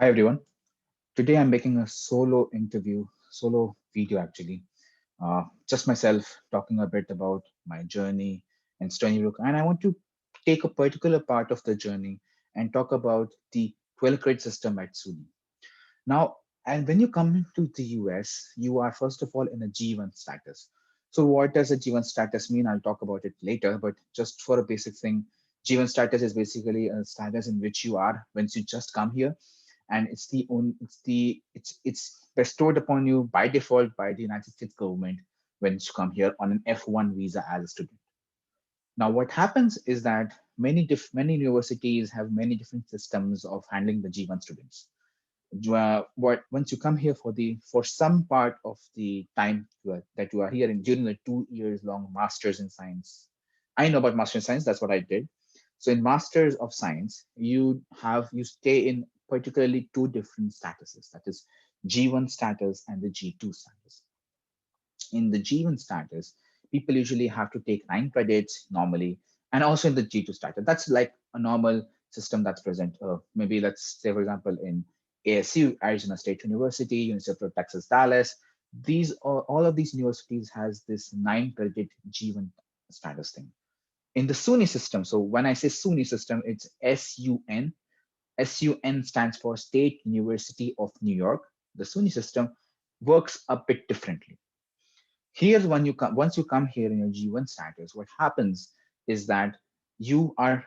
Hi everyone. Today I'm making a solo interview, solo video actually. Just myself talking a bit about my journey in Stony Brook. And I want to take a particular part of the journey and talk about the 12 grade system at SUNY. Now, and when you come into the US, you are first of all in a G1 status. So what does a G1 status mean? I'll talk about it later, but just for a basic thing, G1 status is basically a status in which you are once you just come here, and it's bestowed upon you by default by the United States government when you come here on an F1 visa as a student. Now, what happens is that many universities have many different systems of handling the G1 students. What once you come here for some part of the time that you are here in during the 2 years long masters in science. I know about master in science, that's what I did. So in masters of science you stay in particularly two different statuses, that is G1 status and the G2 status. In the G1 status, people usually have to take 9 credits normally, and also in the G2 status. That's like a normal system that's present. Maybe let's say, for example, in ASU, Arizona State University, University of Texas, Dallas. All of these universities has this 9 credit G1 status thing. In the SUNY system, so when I say SUNY system, it's SUN. SUN stands for State University of New York. The SUNY system works a bit differently. Here's when you come once you come here in your G1 status, what happens is that you are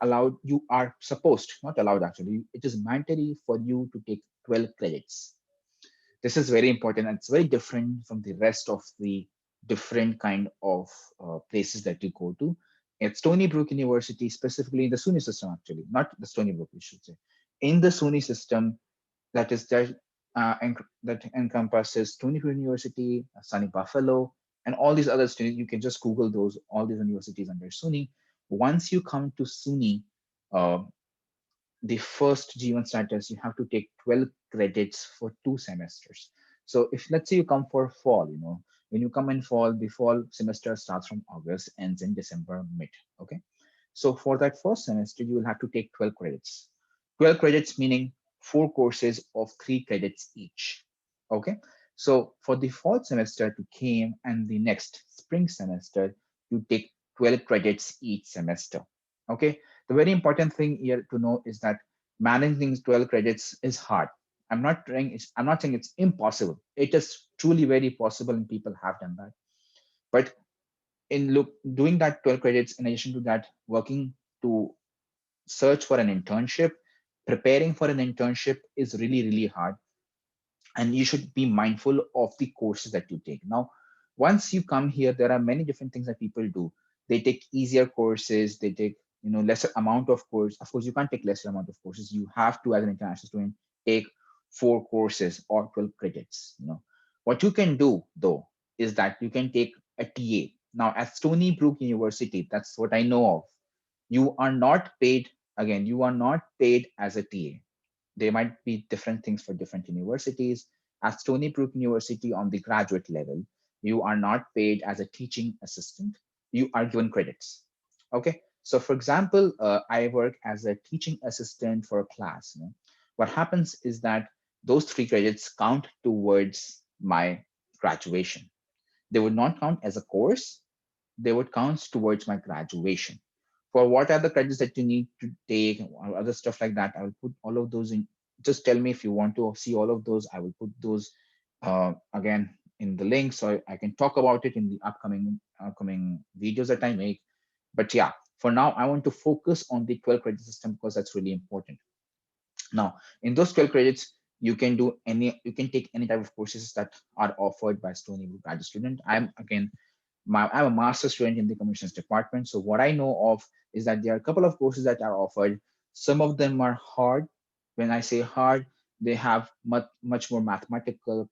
allowed, you are supposed, not allowed actually, it is mandatory for you to take 12 credits. This is very important, and it's very different from the rest of the different kind of places that you go to. At Stony Brook University, specifically in the SUNY system, actually, not the Stony Brook, we should say. In the SUNY system, that is there that encompasses Stony Brook University, SUNY Buffalo, and all these other students. You can just Google those, all these universities under SUNY. Once you come to SUNY, uh, the first G1 status, you have to take 12 credits for 2 semesters. So if let's say you come for fall, when you come in fall, the fall semester starts from August, ends in December mid. Okay. So for that first semester, you will have to take 12 credits. 12 credits meaning 4 courses of 3 credits each. Okay. So for the fall semester to came and the next spring semester, you take 12 credits each semester. Okay. The very important thing here to know is that managing 12 credits is hard. I'm not saying it's impossible. It is truly very possible and people have done that. But in look doing that 12 credits, in addition to that, working to search for an internship, preparing for an internship is really, really hard. And you should be mindful of the courses that you take. Now, once you come here, there are many different things that people do. They take easier courses, they take lesser amount of course. Of course, you can't take lesser amount of courses. You have to, as an international student, take 4 courses or 12 credits. What you can do though is that you can take a TA. Now, at Stony Brook University, that's what I know of. You are not paid, again, you are not paid as a TA. There might be different things for different universities. At Stony Brook University, on the graduate level, you are not paid as a teaching assistant. You are given credits. Okay. So, for example, I work as a teaching assistant for a class. What happens is that those 3 credits count towards my graduation. They would not count as a course, they would count towards my graduation. For what are the credits that you need to take or other stuff like that, I will put all of those in. Just tell me if you want to see all of those. I will put those again in the link so I can talk about it in the upcoming videos that I make. But yeah, for now, I want to focus on the 12 credit system because that's really important. Now, in those 12 credits, you can take any type of courses that are offered by Stony Brook graduate student. I'm a master's student in the communications department. So what I know of is that there are a couple of courses that are offered. Some of them are hard. When I say hard, they have much more mathematical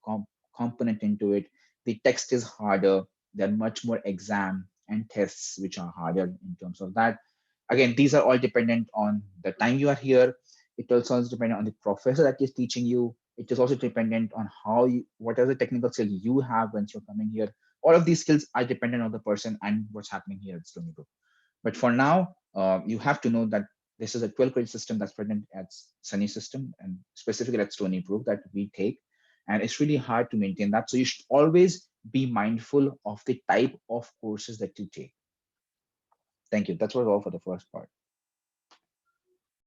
component into it. The text is harder. There are much more exam and tests which are harder in terms of that. Again, these are all dependent on the time you are here. It also is dependent on the professor that is teaching you. It is also dependent on what are the technical skills you have once you're coming here. All of these skills are dependent on the person and what's happening here at Stony Brook. But for now, you have to know that This is a 12 credit system that's present at Sunny system and specifically at Stony Brook that we take. And it's really hard to maintain that. So you should always be mindful of the type of courses that you take. Thank you. That's was all for the first part.